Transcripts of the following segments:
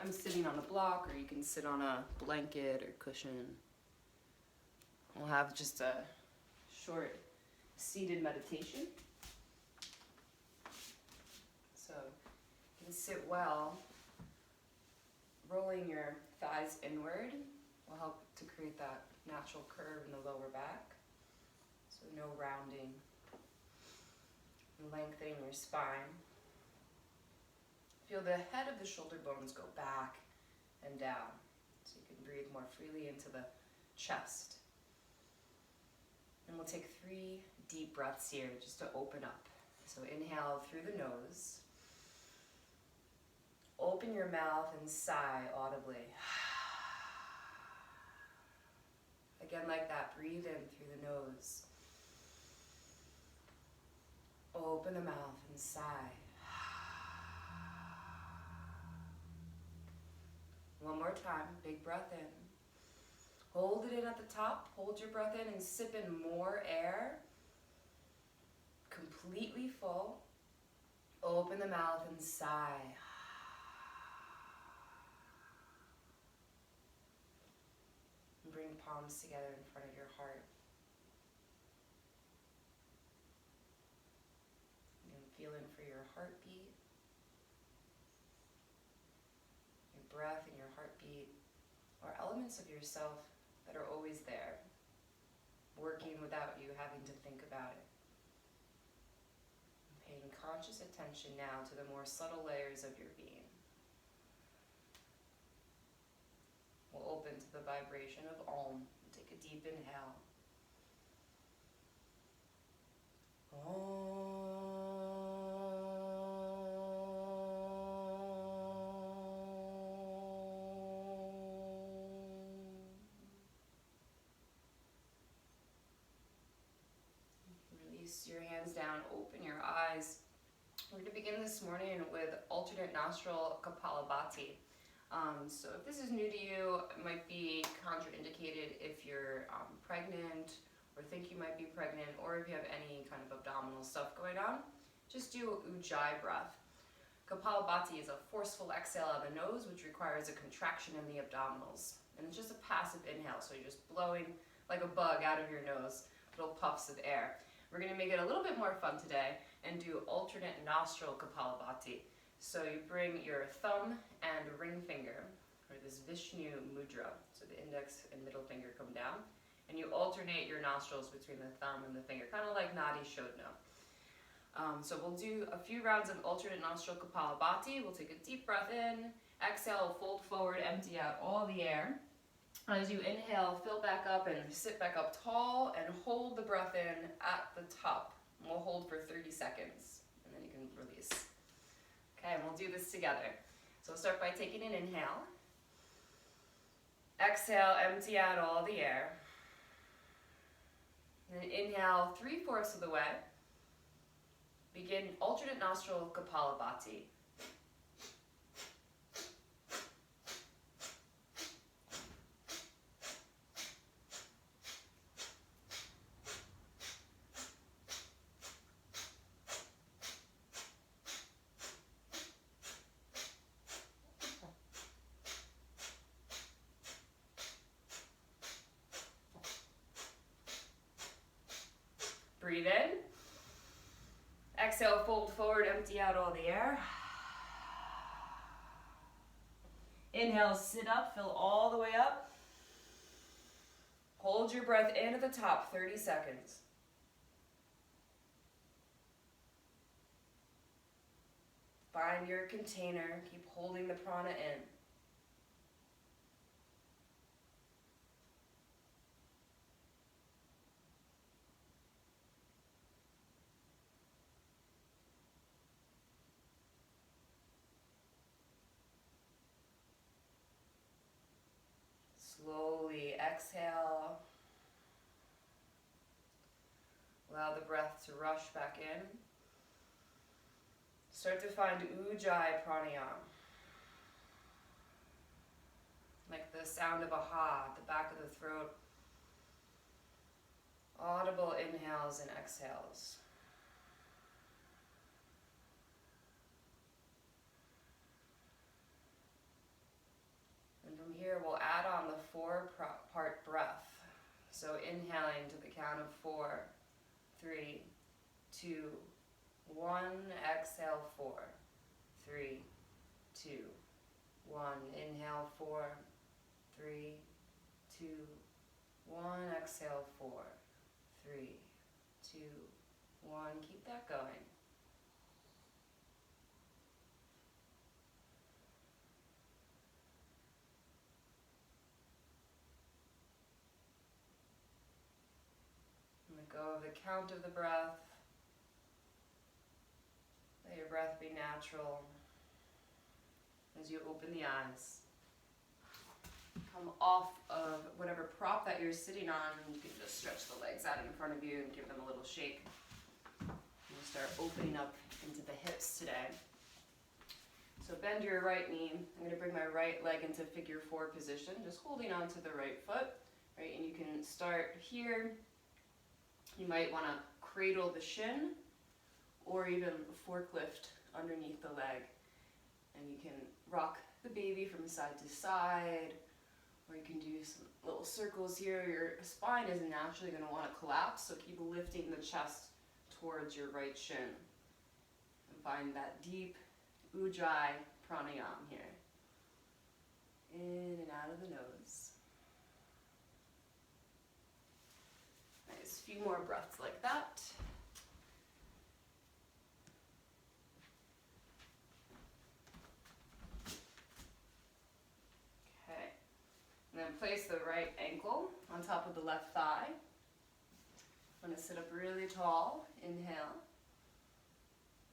I'm sitting on a block, or you can sit on a blanket or cushion. We'll have just a short seated meditation. So you can sit well. Rolling your thighs inward will help to create that natural curve in the lower back. So no rounding. And lengthening your spine. Feel the head of the shoulder bones go back and down. So you can breathe more freely into the chest. And we'll take 3 deep breaths here just to open up. So inhale through the nose. Open your mouth and sigh audibly. Again, like that, breathe in through the nose. Open the mouth and sigh. One more time, big breath in. Hold it in at the top, hold your breath in and sip in more air. Completely full. Open the mouth and sigh. And bring palms together in front of your heart. And feel in for your heartbeat. Your breath and your heartbeat are elements of yourself that are always there, working without you having to think about it. Paying conscious attention now to the more subtle layers of your being. We'll open to the vibration of Om. Take a deep inhale. Om. Release your hands down, open your eyes. We're going to begin this morning with alternate nostril Kapalabhati. So if this is new to you, it might be contraindicated if you're pregnant or think you might be pregnant, or if you have any kind of abdominal stuff going on. Just do Ujjayi breath. Kapalabhati is a forceful exhale out of the nose, which requires a contraction in the abdominals. And it's just a passive inhale, so you're just blowing like a bug out of your nose, little puffs of air. We're going to make it a little bit more fun today and do alternate nostril Kapalabhati. So you bring your thumb and ring finger, or this Vishnu mudra, so the index and middle finger come down, and you alternate your nostrils between the thumb and the finger, kind of like Nadi Shodhana. So we'll do a few rounds of alternate nostril Kapalabhati. We'll take a deep breath in, exhale, fold forward, empty out all the air. As you inhale, fill back up and sit back up tall and hold the breath in at the top. And we'll hold for 30 seconds, and then you can release. Okay, and we'll do this together. So we'll start by taking an inhale. Exhale, empty out all the air. And then inhale 3/4 of the way. Begin alternate nostril Kapalabhati. Breathe in. Exhale, fold forward, empty out all the air. Inhale, sit up, fill all the way up. Hold your breath in at the top, 30 seconds. Find your container, keep holding the prana in. Slowly exhale. Allow the breath to rush back in. Start to find Ujjayi pranayama. Like the sound of a ha at the back of the throat. Audible inhales and exhales. inhaling to the count of 4, 3, 2, 1. Exhale, 4, 3, 2, 1. Inhale, 4, 3, 2, 1. Exhale, 4, 3, 2, 1. Keep that going. Let go of the count of the breath. Let your breath be natural as you open the eyes. Come off of whatever prop that you're sitting on. You can just stretch the legs out in front of you and give them a little shake. And start opening up into the hips today. So bend your right knee. I'm going to bring my right leg into figure 4 position, just holding on to the right foot. Right, and you can start here. You might want to cradle the shin or even forklift underneath the leg. And you can rock the baby from side to side, or you can do some little circles here. Your spine is naturally going to want to collapse, so keep lifting the chest towards your right shin. And find that deep Ujjayi pranayama here. In and out of the nose. Nice, few more breaths like that. Okay, and then place the right ankle on top of the left thigh. I'm going to sit up really tall. Inhale.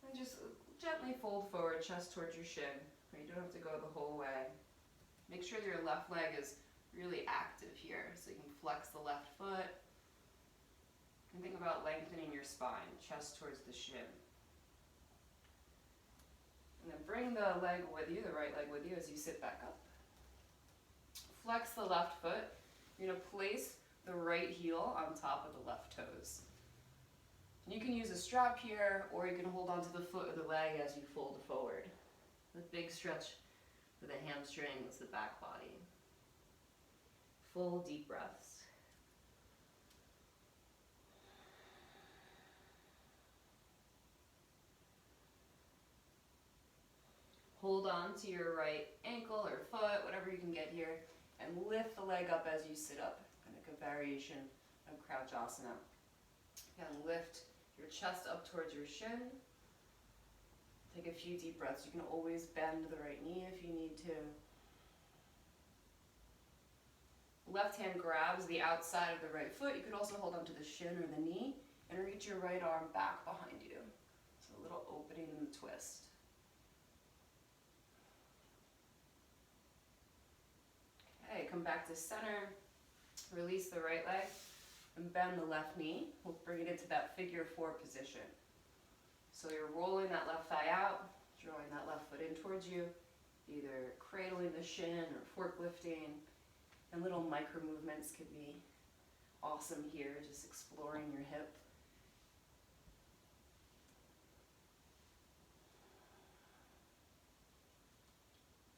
And just gently fold forward, chest towards your shin. You don't have to go the whole way. Make sure that your left leg is really active here, so you can flex the left foot. And think about lengthening your spine, chest towards the shin. And then bring the leg with you, the right leg with you, as you sit back up. Flex the left foot. You're going to place the right heel on top of the left toes. You can use a strap here, or you can hold onto the foot or the leg as you fold forward. A big stretch for the hamstrings, the back body. Full deep breaths. Hold on to your right ankle or foot, whatever you can get here, and lift the leg up as you sit up. Like a variation of Crouch Asana. Again, lift your chest up towards your shin. Take a few deep breaths. You can always bend the right knee if you need to. Left hand grabs the outside of the right foot. You could also hold onto the shin or the knee and reach your right arm back behind you. So a little opening in the twist. Okay, come back to center. Release the right leg and bend the left knee. We'll bring it into that figure 4 position. So you're rolling that left thigh out, drawing that left foot in towards you, either cradling the shin or forklifting, and little micro movements could be awesome here, just exploring your hip.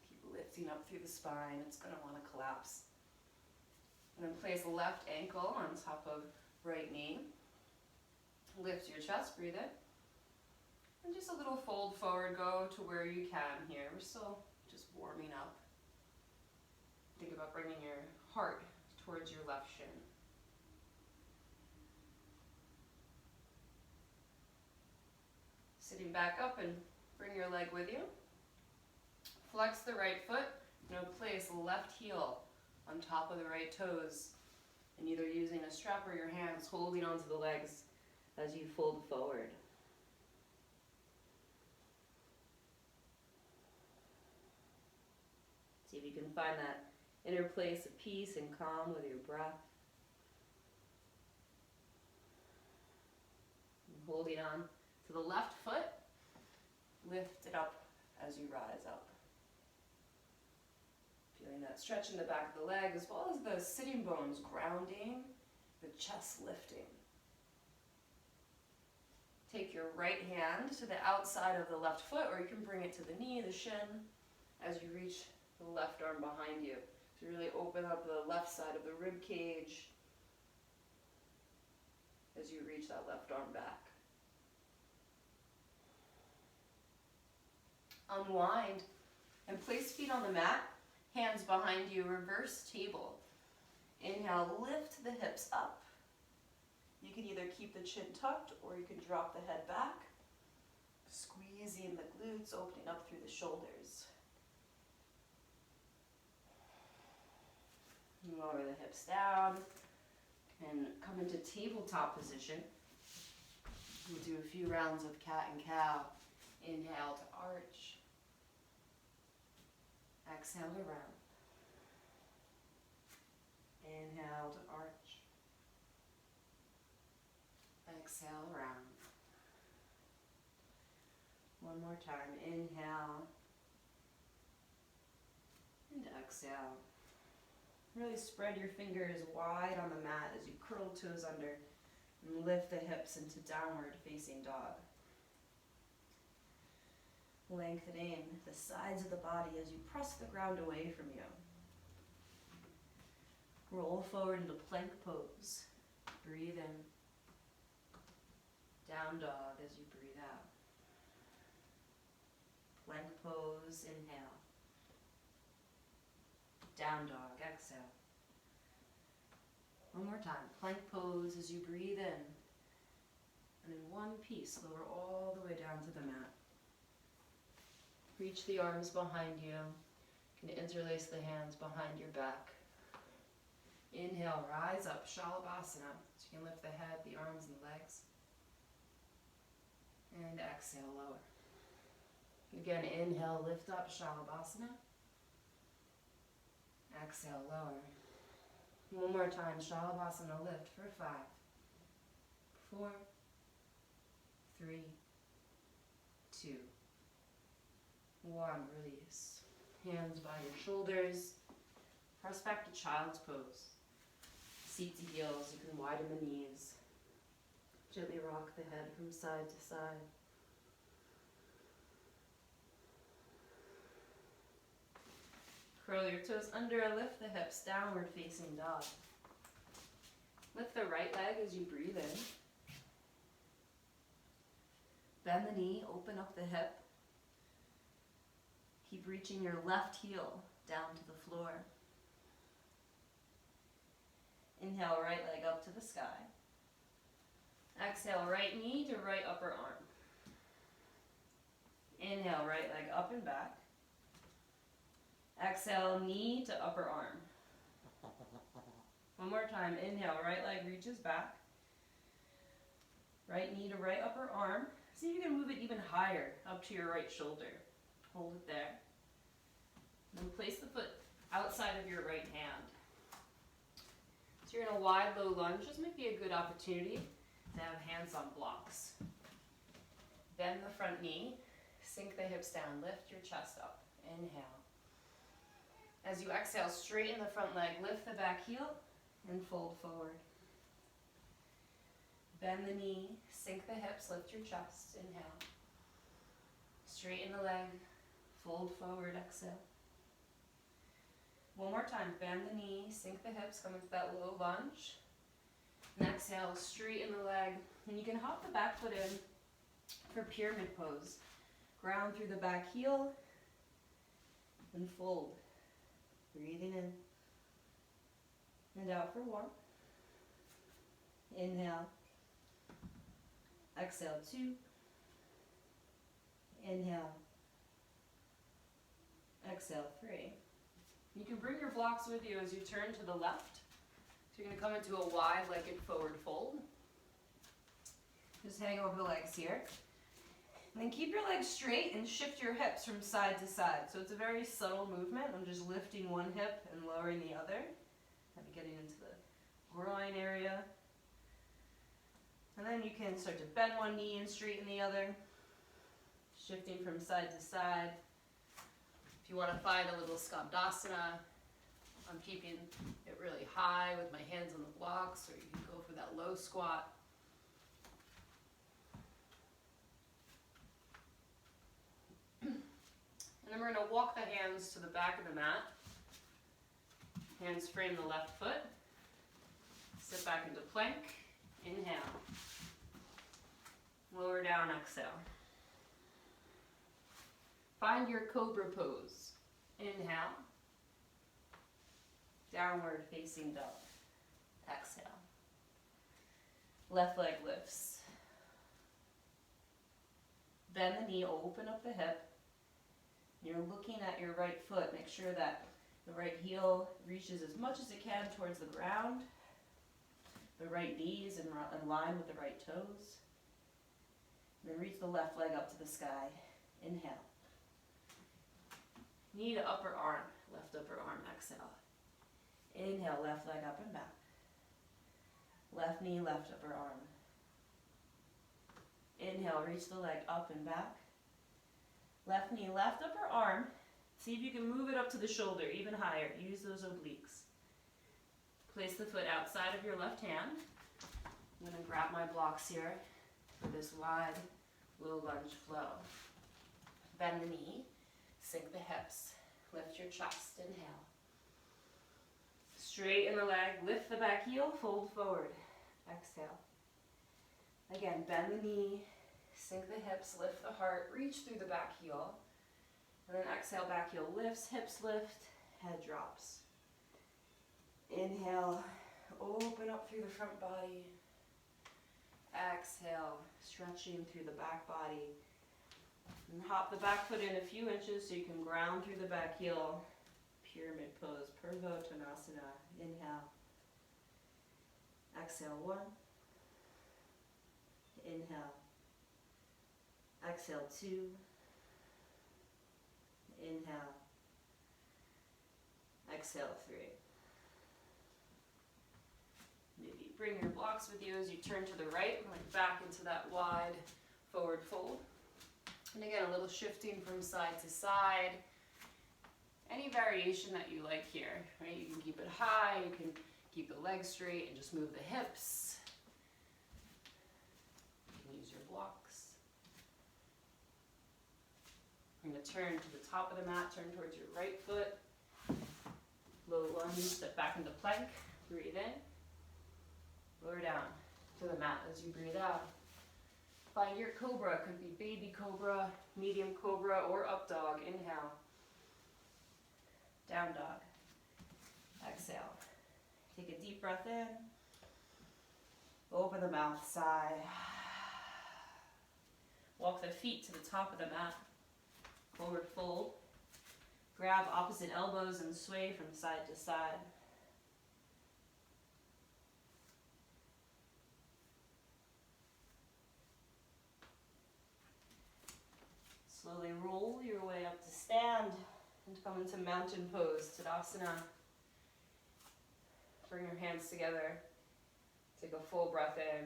Keep lifting up through the spine. It's going to want to collapse. And then place left ankle on top of right knee. Lift your chest, breathe in. And just a little fold forward, go to where you can here. We're still just warming up. Think about bringing your heart towards your left shin. Sitting back up and bring your leg with you. Flex the right foot. Now place left heel on top of the right toes, and either using a strap or your hands holding onto the legs as you fold forward. See if you can find that inner place of peace and calm with your breath. And holding on to the left foot, lift it up as you rise up. Feeling that stretch in the back of the leg, as well as the sitting bones grounding, the chest lifting. Take your right hand to the outside of the left foot, or you can bring it to the knee, the shin, as you reach the left arm behind you. So really open up the left side of the rib cage. as you reach that left arm back. Unwind and place feet on the mat, hands behind you, reverse table. Inhale, lift the hips up. You can either keep the chin tucked or you can drop the head back. Squeezing the glutes, opening up through the shoulders. Lower the hips down and come into tabletop position. We'll do a few rounds of cat and cow. Inhale to arch. Exhale to round. Inhale to arch. Exhale, round. One more time. Inhale. And exhale. Really spread your fingers wide on the mat as you curl toes under and lift the hips into downward facing dog. Lengthening the sides of the body as you press the ground away from you. Roll forward into plank pose. Breathe in. Down dog as you breathe out. Plank pose, inhale. Down dog, exhale. One more time. Plank pose as you breathe in. And in one piece, lower all the way down to the mat. Reach the arms behind you. You can interlace the hands behind your back. Inhale, rise up, Shalabhasana. So you can lift the head, the arms, and the legs. And exhale, lower. Again, inhale, lift up, Shalabhasana. Exhale, lower. One more time, Shalabhasana, lift for 5, 4, 3, 2, 1. Release. Hands by your shoulders. Press back to child's pose. Seat to heels. You can widen the knees. Gently rock the head from side to side. Curl your toes under, lift the hips, downward facing dog. Lift the right leg as you breathe in. Bend the knee, open up the hip. Keep reaching your left heel down to the floor. Inhale, right leg up to the sky. Exhale, right knee to right upper arm. Inhale, right leg up and back. Exhale, knee to upper arm. One more time. Inhale, right leg reaches back. Right knee to right upper arm. See if you can move it even higher up to your right shoulder. Hold it there. Then place the foot outside of your right hand. So you're in a wide, low lunge. This might be a good opportunity to have hands on blocks. Bend the front knee. Sink the hips down. Lift your chest up. Inhale. As you exhale, straighten the front leg, lift the back heel, and fold forward. Bend the knee, sink the hips, lift your chest, inhale. Straighten the leg, fold forward, exhale. One more time, bend the knee, sink the hips, come into that low lunge. And exhale, straighten the leg, and you can hop the back foot in for pyramid pose. Ground through the back heel, and fold. Breathing in and out for 1. Inhale. Exhale, 2. Inhale. Exhale, 3. You can bring your blocks with you as you turn to the left. So you're going to come into a wide-legged forward fold. Just hang over the legs here. And then keep your legs straight and shift your hips from side to side. So it's a very subtle movement. I'm just lifting one hip and lowering the other. Kind of getting into the groin area. And then you can start to bend one knee and straighten the other. Shifting from side to side. If you want to find a little skandasana, I'm keeping it really high with my hands on the blocks, or you can go for that low squat. And then we're going to walk the hands to the back of the mat. Hands frame the left foot. Sit back into plank. Inhale. Lower down, exhale. Find your cobra pose. Inhale. Downward facing dog. Exhale. Left leg lifts. Bend the knee, open up the hip. You're looking at your right foot. Make sure that the right heel reaches as much as it can towards the ground. The right knee is in line with the right toes. And then reach the left leg up to the sky. Inhale. Knee to upper arm, left upper arm, exhale. Inhale, left leg up and back. Left knee, left upper arm. Inhale, reach the leg up and back. Left knee, left upper arm. See if you can move it up to the shoulder, even higher. Use those obliques. Place the foot outside of your left hand. I'm going to grab my blocks here for this wide low lunge flow. Bend the knee, sink the hips, lift your chest, inhale. Straighten the leg, lift the back heel, fold forward, exhale. Again, bend the knee, sink the hips, lift the heart, reach through the back heel. And then exhale, back heel lifts, hips lift, head drops. Inhale, open up through the front body. Exhale, stretching through the back body. And hop the back foot in a few inches so you can ground through the back heel. Pyramid pose, Purvottanasana. Inhale. Exhale, 1. Inhale. Exhale, 2. Inhale. Exhale, 3. Maybe bring your blocks with you as you turn to the right, going back into that wide forward fold. And again, a little shifting from side to side. Any variation that you like here, right? You can keep it high, you can keep the legs straight and just move the hips. You can use your blocks. We're going to turn to the top of the mat, turn towards your right foot. Low lunge, step back into plank, breathe in. Lower down to the mat as you breathe out. Find your cobra, could be baby cobra, medium cobra, or up dog. Inhale. Down dog. Exhale. Take a deep breath in. Open the mouth, sigh. Walk the feet to the top of the mat. Forward fold. Grab opposite elbows and sway from side to side. Slowly roll your way up to stand and come into mountain pose, Tadasana. Bring your hands together. Take a full breath in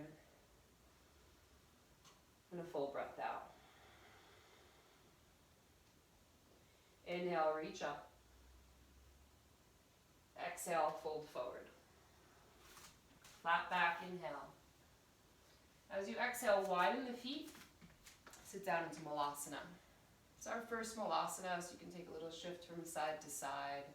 and a full breath out. Inhale, reach up. Exhale, fold forward. Flat back, inhale. As you exhale, widen the feet. Sit down into Malasana. It's our first Malasana, so you can take a little shift from side to side.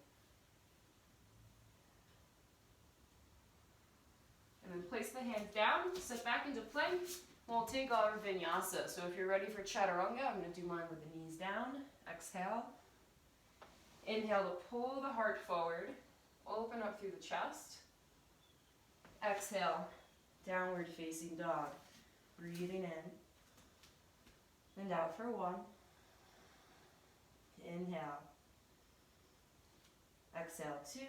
And then place the hands down, sit back into plank, and we'll take our vinyasa. So if you're ready for chaturanga, I'm going to do mine with the knees down. Exhale. Inhale to pull the heart forward, open up through the chest. Exhale, downward facing dog. Breathing in and out for 1. Inhale. Exhale, 2.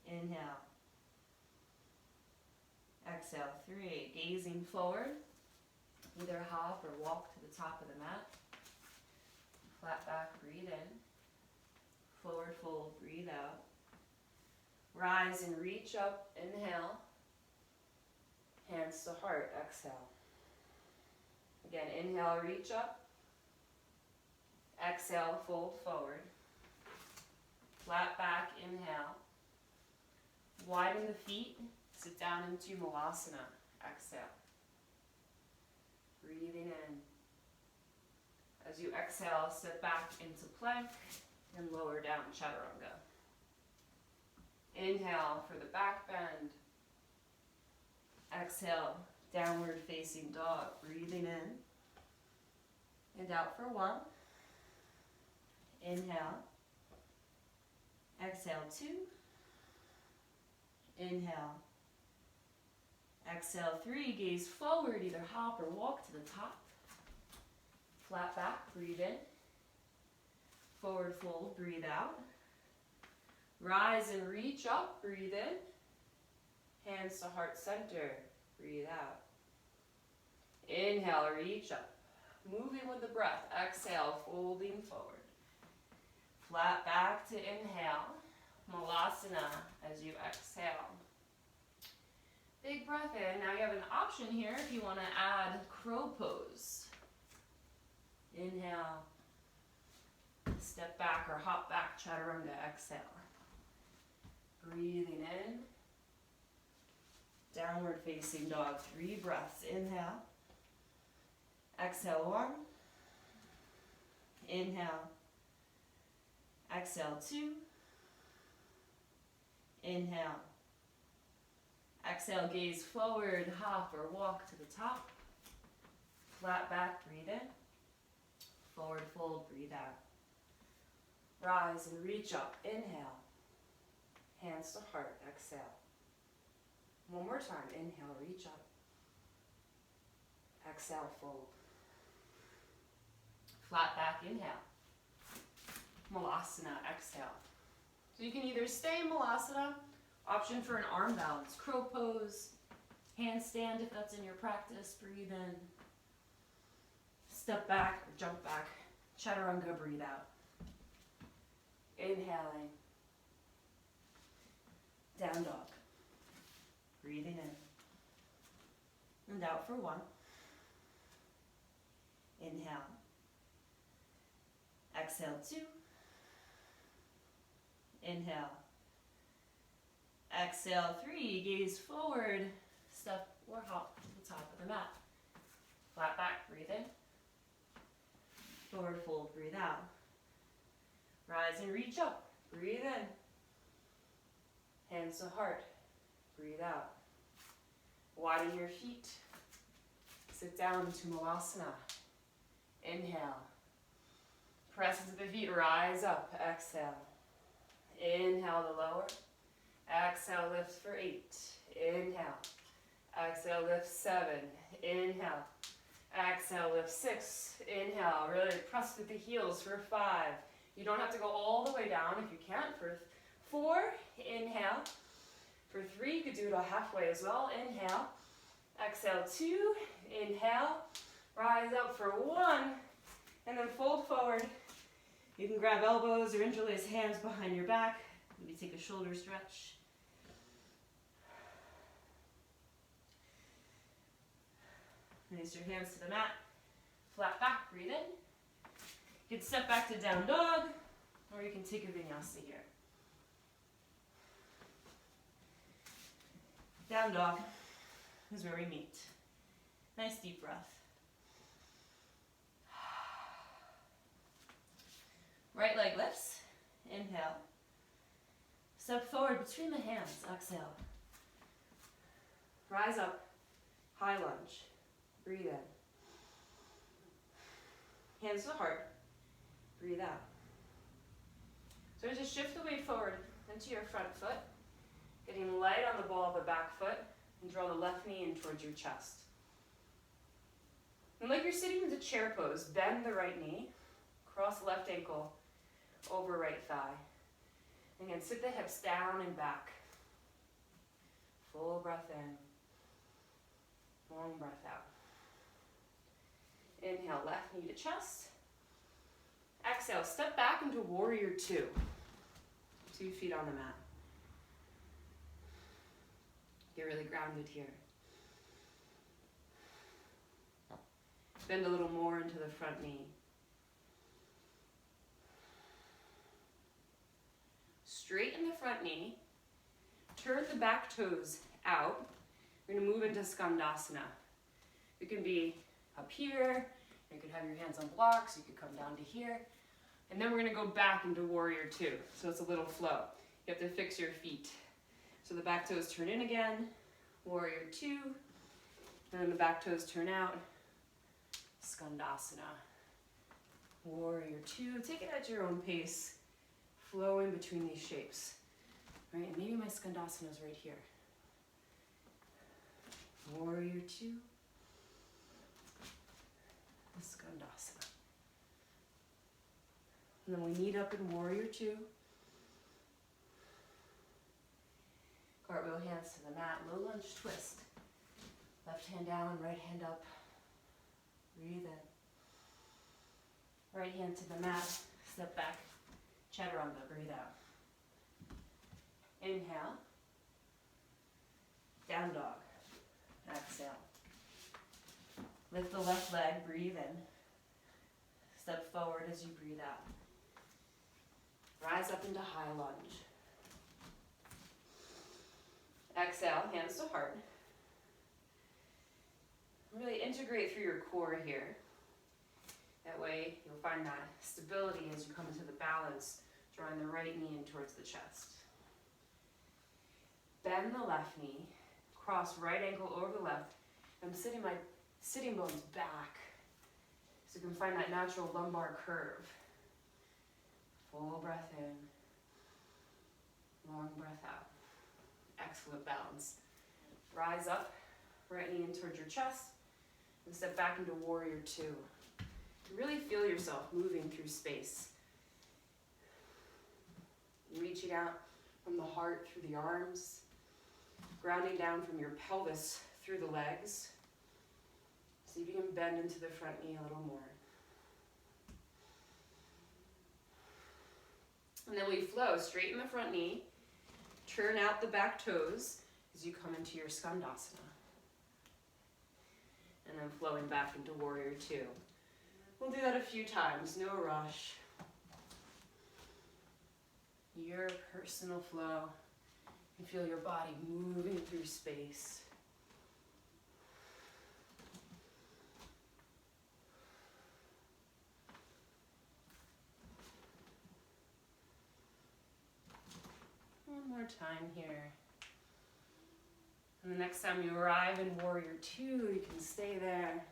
Inhale. Exhale, 3. Gazing forward. Either hop or walk to the top of the mat. Flat back, breathe in. Forward fold, breathe out. Rise and reach up, inhale. Hands to heart, exhale. Again, inhale, reach up. Exhale, fold forward. Flat back, inhale. Widen the feet, sit down into Malasana. Exhale. Breathing in. As you exhale, sit back into plank and lower down chaturanga. Inhale for the back bend. Exhale, downward facing dog. Breathing in and out for 1. Inhale. Exhale, 2. Inhale. Exhale, 3. Gaze forward, either hop or walk to the top. Flat back, breathe in. Forward fold, breathe out. Rise and reach up, breathe in. Hands to heart center, breathe out. Inhale, reach up. Moving with the breath. Exhale, folding forward. Flat back to inhale. Malasana as you exhale. Big breath in. Now you have an option here if you want to add crow pose. Inhale. Step back or hop back, chaturanga, exhale. Breathing in. Downward facing dog, 3 breaths. Inhale. Exhale, 1. Inhale. Exhale, 2. Inhale. Exhale, gaze forward, hop or walk to the top. Flat back, breathe in. Forward fold, breathe out. Rise and reach up, inhale. Hands to heart, exhale. One more time, inhale, reach up. Exhale, fold. Flat back, inhale. Malasana, exhale. So you can either stay in Malasana, option for an arm balance, crow pose, handstand if that's in your practice, breathe in. Step back or jump back, chaturanga, breathe out. Inhaling. Down dog. Breathing in. And out for 1. Inhale. Exhale, 2. Inhale. Exhale, 3. Gaze forward. Step or hop to the top of the mat. Flat back, breathe in. Forward fold, breathe out. Rise and reach up. Breathe in. Hands to heart. Breathe out. Widen your feet. Sit down to Malasana. Inhale. Press into the feet, rise up. Exhale. Inhale to lower. Exhale, lift for 8. Inhale. Exhale, lift 7. Inhale. Exhale, lift 6. Inhale. Really press with the heels for 5. You don't have to go all the way down if you can't. For 4, inhale. For 3, you could do it halfway as well. Inhale. Exhale, 2. Inhale. Rise up for 1. And then fold forward. You can grab elbows or interlace hands behind your back. Maybe take a shoulder stretch. Release your hands to the mat. Flat back, breathe in. You can step back to down dog, or you can take a vinyasa here. Down dog is where we meet. Nice deep breath. Right leg lifts. Inhale. Step forward between the hands. Exhale. Rise up. High lunge. Breathe in. Hands to the heart. Breathe out. So just shift the weight forward into your front foot. Getting light on the ball of the back foot. And draw the left knee in towards your chest. And like you're sitting in the chair pose, bend the right knee. Cross left ankle over right thigh. And again, sit the hips down and back. Full breath in. Long breath out. Inhale, left knee to chest. Exhale, step back into warrior 2. 2 feet on the mat. Get really grounded here. Bend a little more into the front knee. Straighten the front knee. Turn the back toes out. We're going to move into Skandasana. You can be up here. You could have your hands on blocks. You could come down to here. And then we're going to go back into warrior 2. So it's a little flow. You have to fix your feet. So the back toes turn in again. Warrior 2. And then the back toes turn out. Skandasana. Warrior two. Take it at your own pace. Flow in between these shapes. Right, and maybe my Skandasana is right here. Warrior two. The Skandasana. And then we knee up in warrior two. Cartwheel hands to the mat, low lunge twist. Left hand down, right hand up. Breathe in. Right hand to the mat, step back. Chaturanga, breathe out. Inhale. Down dog. Exhale. Lift the left leg, breathe in. Step forward as you breathe out. Rise up into high lunge. Exhale, hands to heart. Really integrate through your core here. That way you'll find that stability as you come into the balance, drawing the right knee in towards the chest. Bend the left knee, cross right ankle over the left. I'm sitting my sitting bones back so you can find that natural lumbar curve. Full breath in, long breath out. Excellent balance. Rise up, right knee in towards your chest, and step back into warrior two. Really feel yourself moving through space. Reaching out from the heart through the arms, grounding down from your pelvis through the legs. See if you can bend into the front knee a little more. And then we flow, straighten the front knee, turn out the back toes as you come into your Skandasana. And then flowing back into warrior two. We'll do that a few times, no rush. Your personal flow. You feel your body moving through space. One more time here. And the next time you arrive in warrior two, you can stay there.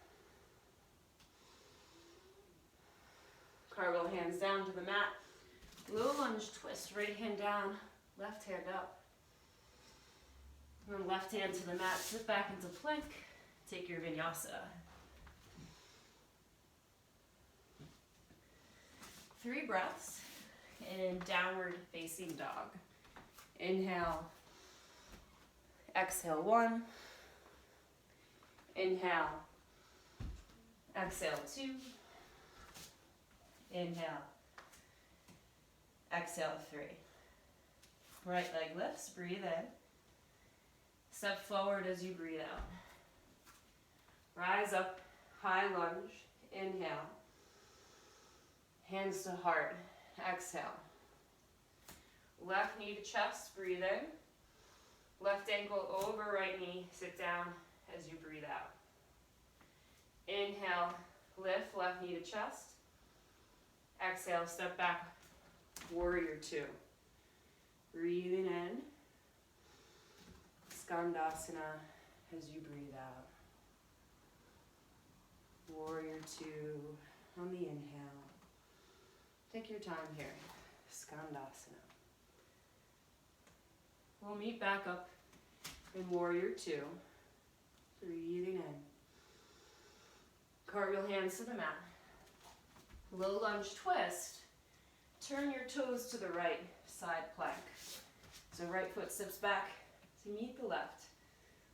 Cartwheel hands down to the mat. Low lunge twist, right hand down, left hand up. And then left hand to the mat, sit back into plank, take your vinyasa. 3 breaths in downward facing dog. Inhale, exhale 1. Inhale, exhale 2. Inhale, exhale 3. Right leg lifts, breathe in. Step forward as you breathe out. Rise up, high lunge, inhale. Hands to heart, exhale. Left knee to chest, breathe in. Left ankle over right knee, sit down as you breathe out. Inhale, lift, left knee to chest. Exhale, step back, warrior two. Breathing in, Skandasana as you breathe out. Warrior two on the inhale. Take your time here, Skandasana. We'll meet back up in warrior two. Breathing in. Cartwheel hands to the mat. Low lunge twist. Turn your toes to the right, side plank. So right foot steps back to meet the left.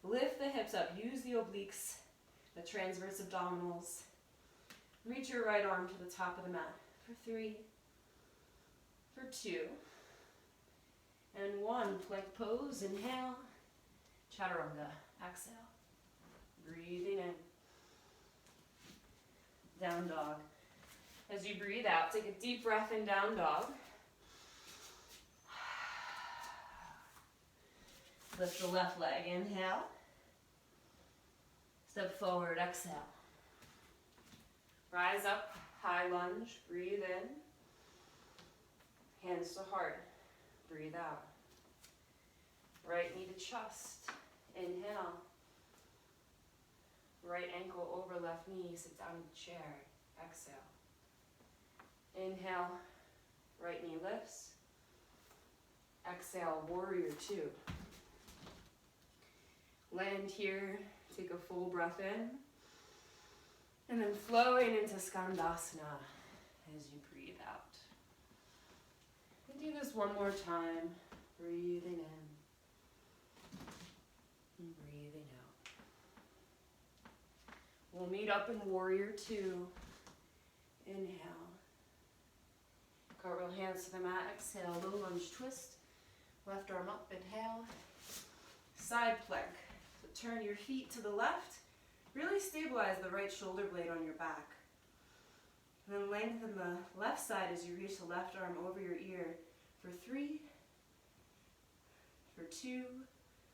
Lift the hips up, use the obliques, the transverse abdominals. Reach your right arm to the top of the mat for 3, for 2, and 1. Plank pose, inhale, chaturanga, exhale. Breathing in. Down dog. As you breathe out, take a deep breath in down dog. Lift the left leg, inhale. Step forward, exhale. Rise up, high lunge, breathe in. Hands to heart, breathe out. Right knee to chest, inhale. Right ankle over left knee, sit down in the chair. Exhale. Inhale, right knee lifts. Exhale, warrior two. Land here, take a full breath in. And then flowing into Skandasana as you breathe out. And do this one more time. Breathing in and breathing out. We'll meet up in warrior two. Inhale. Cartwheel hands to the mat. Exhale, low lunge twist. Left arm up, inhale. Side plank. So turn your feet to the left. Really stabilize the right shoulder blade on your back. And then lengthen the left side as you reach the left arm over your ear for 3, for 2,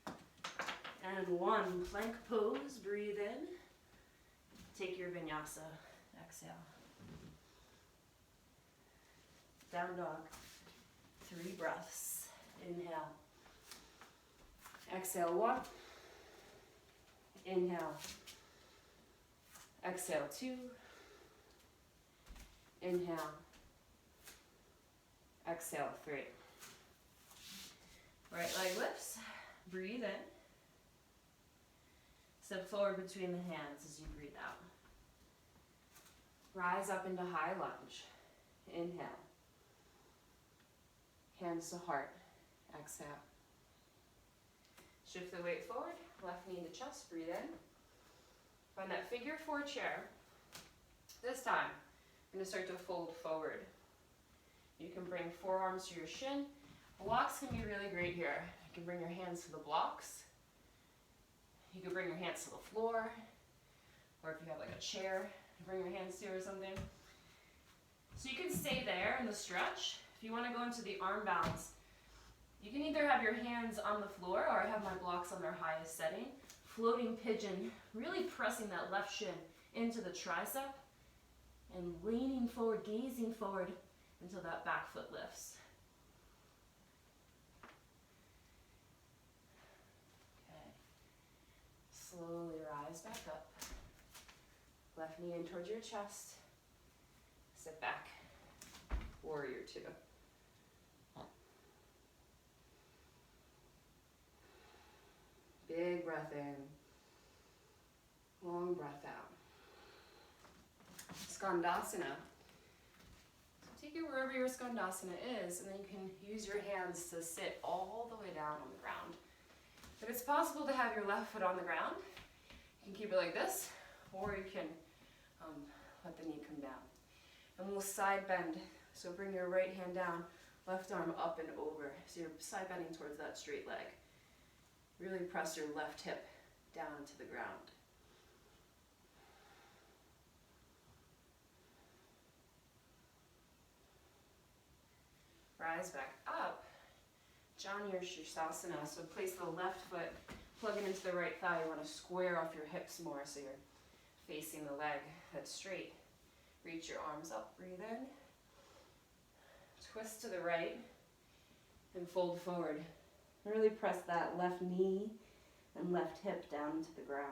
and 1. Plank pose, breathe in. Take your vinyasa, exhale. Down dog, 3 breaths. Inhale. Exhale, 1. Inhale. Exhale, 2. Inhale. Exhale, 3. Right leg lifts. Breathe in. Step forward between the hands as you breathe out. Rise up into high lunge. Inhale. Hands to heart. Exhale. Shift the weight forward. Left knee to chest. Breathe in. Find that figure 4 chair. This time, I'm going to start to fold forward. You can bring forearms to your shin. Blocks can be really great here. You can bring your hands to the blocks. You can bring your hands to the floor. Or if you have like a chair, bring your hands to or something. So you can stay there in the stretch. If you want to go into the arm balance, you can either have your hands on the floor or I have my blocks on their highest setting. Floating pigeon, really pressing that left shin into the tricep and leaning forward, gazing forward until that back foot lifts. Okay. Slowly rise back up. Left knee in towards your chest. Sit back. Warrior two. Big breath in. Long breath out. Skandasana. So take it wherever your Skandasana is, and then you can use your hands to sit all the way down on the ground. If it's possible to have your left foot on the ground, you can keep it like this, or you can let the knee come down. And we'll side bend. So bring your right hand down, left arm up and over. So you're side bending towards that straight leg. Really press your left hip down to the ground. Rise back up. Janu Shirsasana. So place the left foot, plug it into the right thigh. You want to square off your hips more so you're facing the leg that's straight. Reach your arms up, breathe in. Twist to the right and fold forward. Really press that left knee and left hip down to the ground.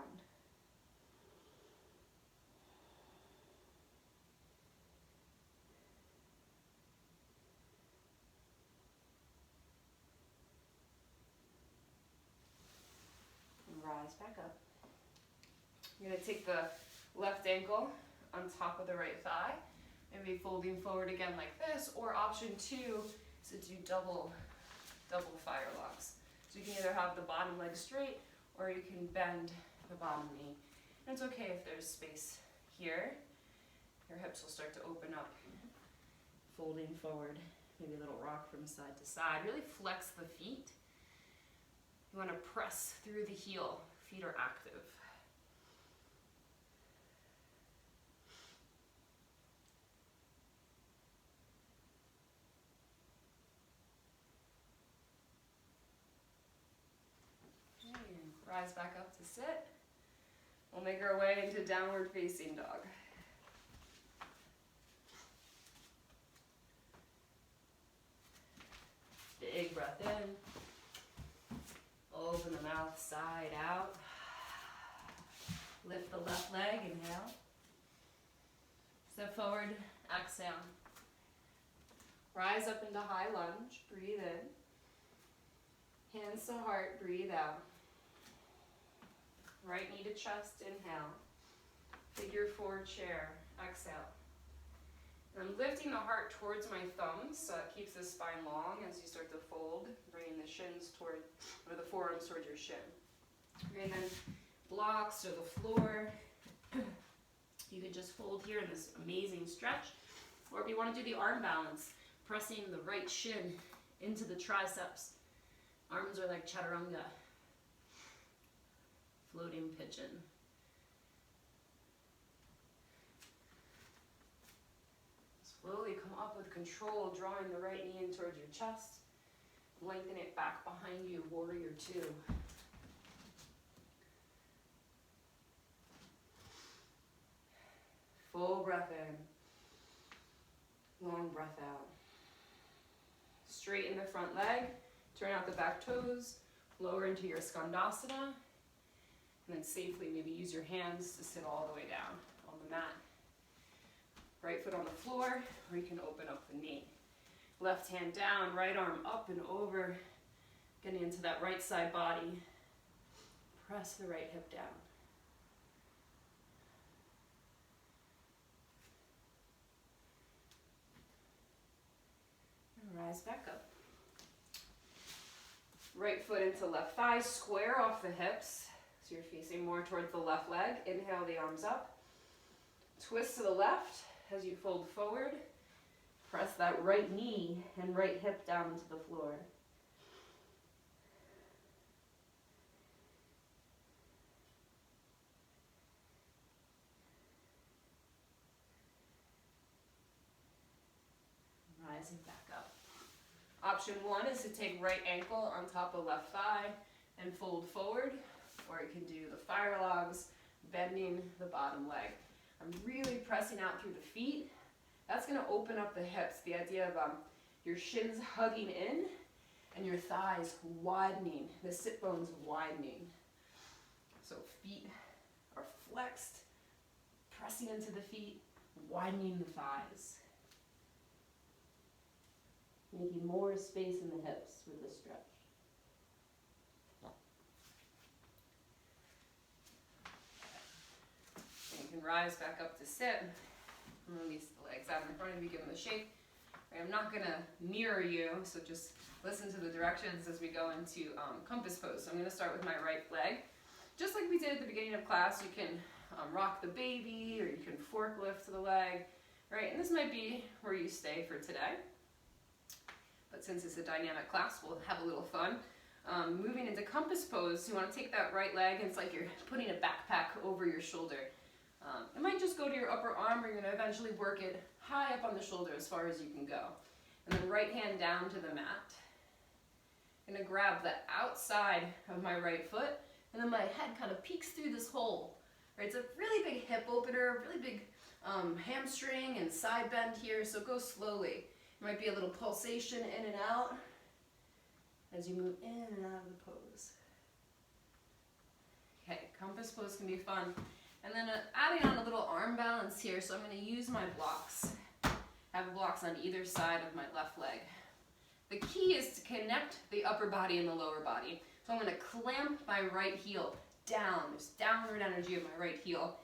And rise back up. You're going to take the left ankle on top of the right thigh. Maybe folding forward again like this, or option 2 is to do double fire locks. So you can either have the bottom leg straight, or you can bend the bottom knee. And it's okay if there's space here. Your hips will start to open up, folding forward. Maybe a little rock from side to side. Really flex the feet. You want to press through the heel. Feet are active. Rise back up to sit. We'll make our way into downward facing dog. Big breath in. Open the mouth side out. Lift the left leg, inhale. Step forward, exhale. Rise up into high lunge, breathe in. Hands to heart, breathe out. Right knee to chest, inhale. Figure four chair, exhale. And I'm lifting the heart towards my thumbs, so it keeps the spine long as you start to fold, bringing the shins toward, or the forearms towards your shin. And then blocks or the floor, you can just fold here in this amazing stretch. Or if you want to do the arm balance, pressing the right shin into the triceps. Arms are like chaturanga, floating pigeon. Slowly come up with control, drawing the right knee in towards your chest. Lengthen it back behind you, warrior two. Full breath in. Long breath out. Straighten the front leg, turn out the back toes, lower into your skandasana, and then safely maybe use your hands to sit all the way down on the mat. Right foot on the floor, or you can open up the knee. Left hand down, right arm up and over, getting into that right side body. Press the right hip down. And rise back up. Right foot into left thigh, square off the hips, so you're facing more towards the left leg. Inhale the arms up. Twist to the left as you fold forward. Press that right knee and right hip down into the floor. Rising back up. Option one is to take right ankle on top of left thigh and fold forward, or you can do the fire logs, bending the bottom leg. I'm really pressing out through the feet. That's going to open up the hips, the idea of your shins hugging in and your thighs widening, the sit bones widening. So feet are flexed, pressing into the feet, widening the thighs. Making more space in the hips with the stretch. And you can rise back up to sit. And release the legs out in front of you, give them a shake. I'm not going to mirror you, so just listen to the directions as we go into compass pose. So I'm going to start with my right leg. Just like we did at the beginning of class, you can rock the baby, or you can forklift the leg, right? And this might be where you stay for today. But since it's a dynamic class, we'll have a little fun. Moving into compass pose, you want to take that right leg, and it's like you're putting a backpack over your shoulder. It might just go to your upper arm, or you're going to eventually work it high up on the shoulder as far as you can go. And then right hand down to the mat. I'm going to grab the outside of my right foot, and then my head kind of peeks through this hole. Right? It's a really big hip opener, really big hamstring and side bend here, so go slowly. There might be a little pulsation in and out as you move in and out of the pose. Okay, compass pose can be fun. And then adding on a little arm balance here, so I'm going to use my blocks. I have blocks on either side of my left leg. The key is to connect the upper body and the lower body. So I'm going to clamp my right heel down. There's downward energy of my right heel.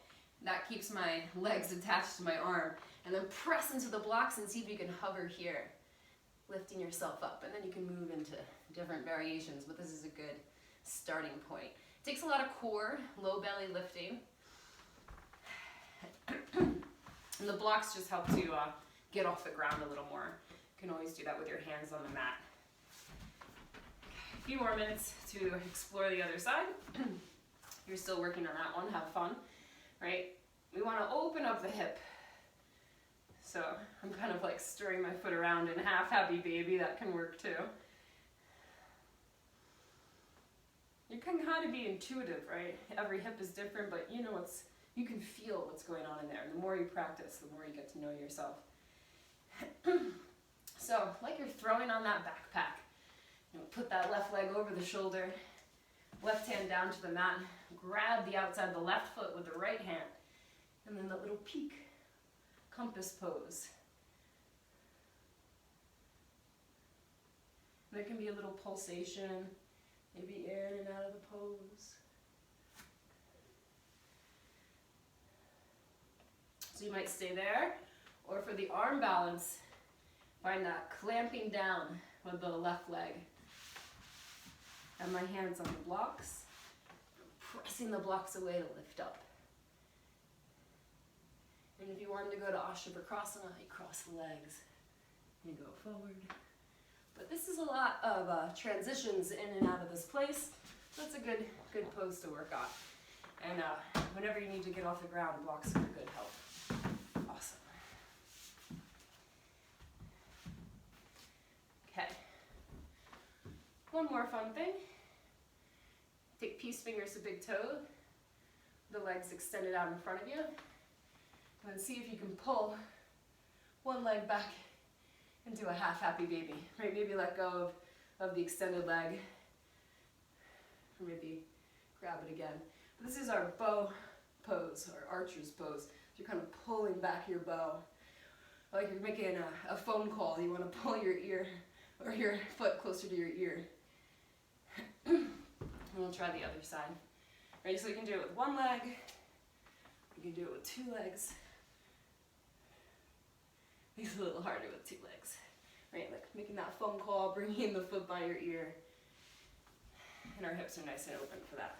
That keeps my legs attached to my arm. And then press into the blocks and see if you can hover here, lifting yourself up. And then you can move into different variations, but this is a good starting point. It takes a lot of core, low belly lifting. And the blocks just help to get off the ground a little more. You can always do that with your hands on the mat. A few more minutes to explore the other side. If you're still working on that one, have fun, right? We want to open up the hip. So I'm kind of like stirring my foot around in half happy baby. That can work too. You can kind of be intuitive, right? Every hip is different, but you know you can feel what's going on in there. And the more you practice, the more you get to know yourself. So, like you're throwing on that backpack. Put that left leg over the shoulder. Left hand down to the mat. Grab the outside of the left foot with the right hand. And then the little peak compass pose. There can be a little pulsation, maybe in and out of the pose. So you might stay there, or for the arm balance, find that clamping down with the left leg. Have my hands on the blocks, pressing the blocks away to lift up. And if you wanted to go to Ashtavrikrasana, you cross the legs, you go forward. But this is a lot of transitions in and out of this place, so it's a good pose to work on. And whenever you need to get off the ground, blocks are a good help. Awesome. Okay. One more fun thing. Take peace fingers to big toe, the legs extended out in front of you, and see if you can pull one leg back into a half happy baby. Right, maybe let go of the extended leg, or maybe grab it again. But this is our bow pose, our archer's pose. You're kind of pulling back your bow, like you're making a phone call. You want to pull your ear or your foot closer to your ear. And we'll try the other side. Right, so you can do it with one leg, you can do it with two legs. It's a little harder with two legs. Right, like making that phone call, bringing the foot by your ear. And our hips are nice and open for that.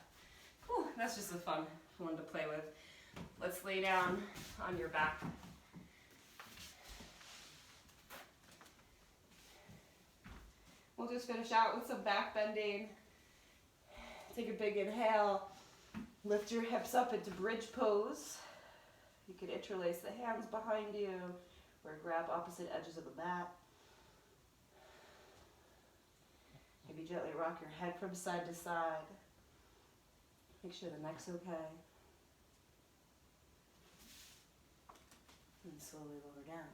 Whew, that's just a fun one to play with. Let's lay down on your back. We'll just finish out with some back bending. Take a big inhale. Lift your hips up into bridge pose. You can interlace the hands behind you or grab opposite edges of the mat. Maybe gently rock your head from side to side. Make sure the neck's okay. And slowly lower down.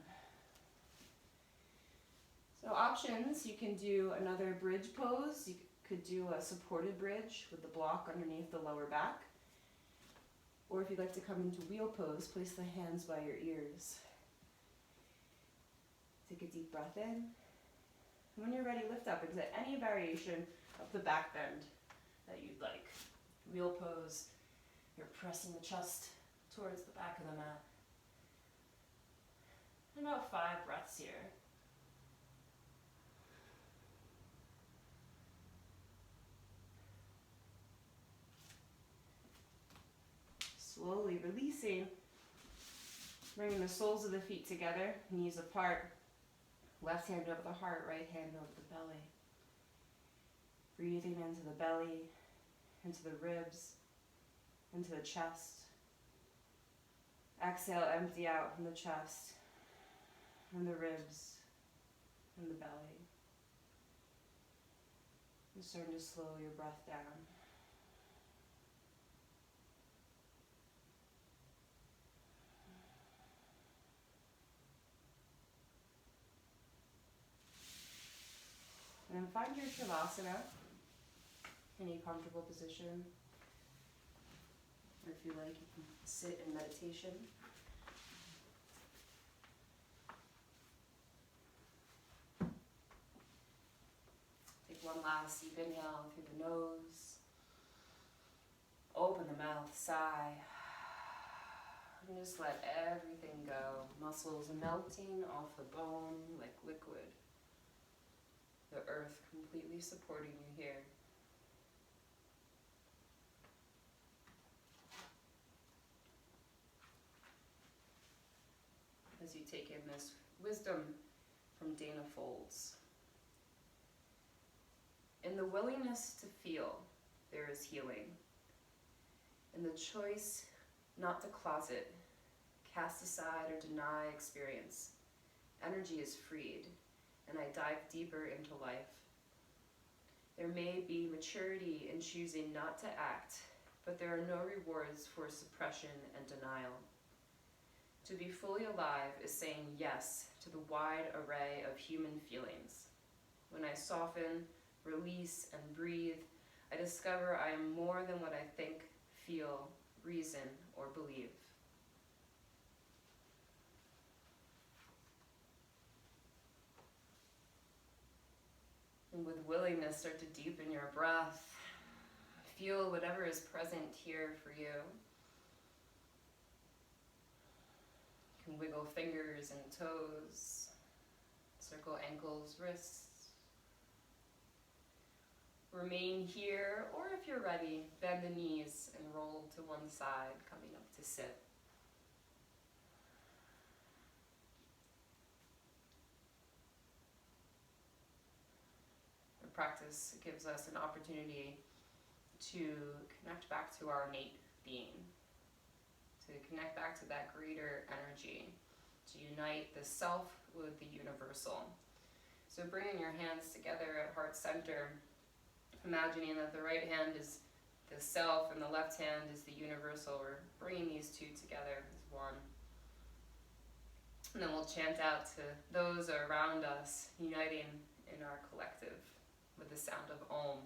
So options, you can do another bridge pose. You could do a supported bridge with the block underneath the lower back. Or if you'd like to come into wheel pose, place the hands by your ears. Take a deep breath in. And when you're ready, lift up. Exit any variation of the back bend that you'd like. Wheel pose, you're pressing the chest towards the back of the mat. About 5 breaths here. Slowly releasing, bringing the soles of the feet together, knees apart, left hand over the heart, right hand over the belly. Breathing into the belly, into the ribs, into the chest. Exhale, empty out from the chest, and the ribs, and the belly. You're starting to slow your breath down. And then find your Shavasana, any comfortable position. Or if you like, you can sit in meditation. Take one last deep inhale through the nose. Open the mouth, sigh. And just let everything go. Muscles melting off the bone like liquid. The earth completely supporting you here. As you take in this wisdom from Dana Folds. In the willingness to feel, there is healing. In the choice not to closet, cast aside or deny experience, energy is freed, and I dive deeper into life. There may be maturity in choosing not to act, but there are no rewards for suppression and denial. To be fully alive is saying yes to the wide array of human feelings. When I soften, release, and breathe, I discover I am more than what I think, feel, reason, or believe. And with willingness, start to deepen your breath. Feel whatever is present here for you. You can wiggle fingers and toes, circle ankles, wrists. Remain here, or if you're ready, bend the knees and roll to one side, coming up to sit. The practice gives us an opportunity to connect back to our innate being, to connect back to that greater energy, to unite the self with the universal. So bringing your hands together at heart center, imagining that the right hand is the self and the left hand is the universal. We're bringing these two together as one. And then we'll chant out to those around us, uniting in our collective with the sound of Om.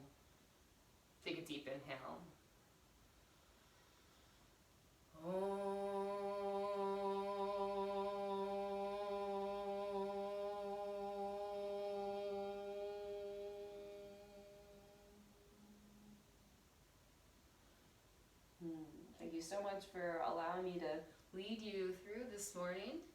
Take a deep inhale. Om. Thank you so much for allowing me to lead you through this morning.